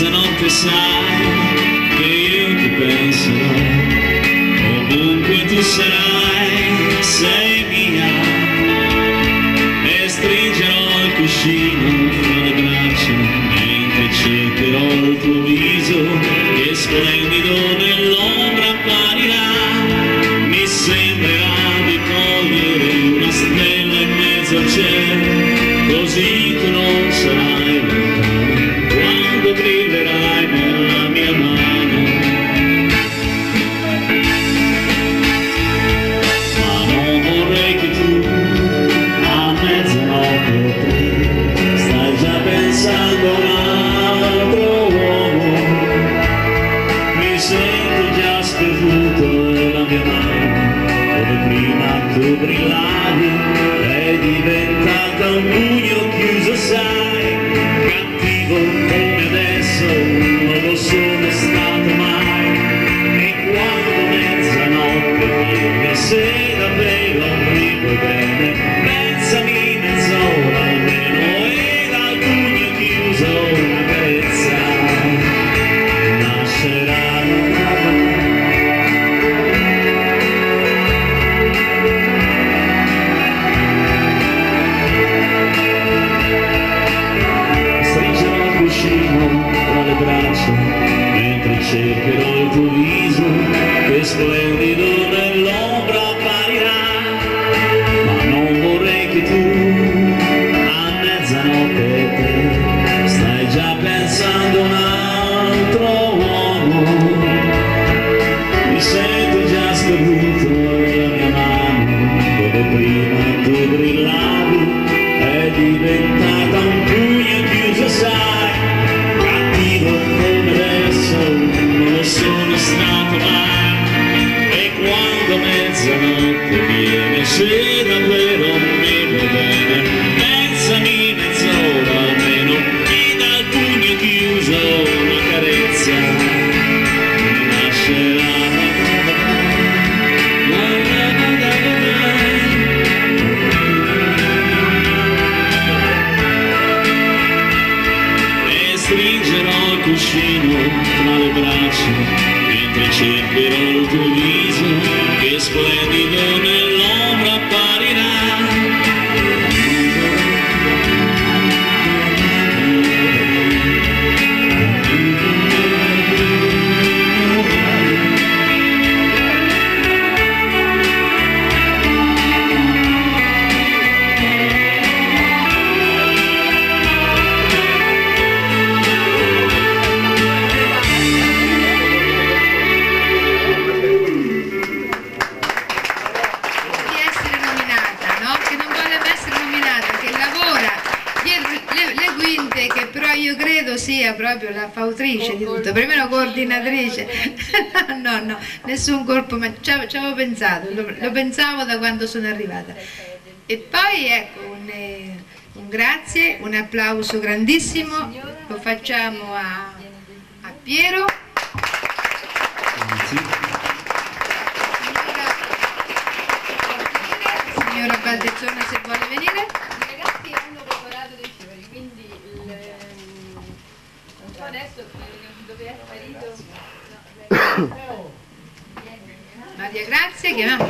mezzanotte sai che io ti penserò, ovunque tu sarai, sei mia, e stringerò il cuscino fra le braccia mentre cercherò il tuo viso che splendido nell'ombra apparirà. Mi sembrerà di cogliere una stella in mezzo al cielo, così tu non sarai lontano quando brillerai nella mia mano. Ma non vorrei che tu a mezzanotte stai già pensando a un altro uomo. Mi sento già sperduto nella mia mano, dove prima tu brillavi è diventata un pugno chiuso, sai, cattivo come adesso non lo sono stato mai. E quando mezzanotte viene, se davvero mi vuoi bene, pensami mezz'ora almeno, e dal pugno chiuso una carezza nascerà. Tra le braccia mentre cercherò il tuo viso che splendido nell'ombra apparirà. Ma non vorrei che tu a mezzanotte te stai già pensando a un altro uomo. Mi sento già sperduto nella mia mano, dove prima tu brillavi è diventata un pugno chiuso, sai, come adesso non lo sono stato mai. E quando mezzanotte viene, se davvero mi vuoi bene, pensami mezz'ora almeno, e dal pugno chiuso una carezza nascerà. Stringerò il cuscino tra le braccia mentre cercherò il tuo viso che splendido nell'ombra apparirà. Che però io credo sia proprio la fautrice di tutto, per me una coordinatrice. No, nessun colpo, ma ci avevo pensato, lo pensavo da quando sono arrivata. E poi ecco un grazie, un applauso grandissimo lo facciamo a Piero. Signora Baldezzona, se vuole venire. I ragazzi hanno preparato dei fiori, quindi non so adesso dove è sparito. Maria Grazia, chiamiamo.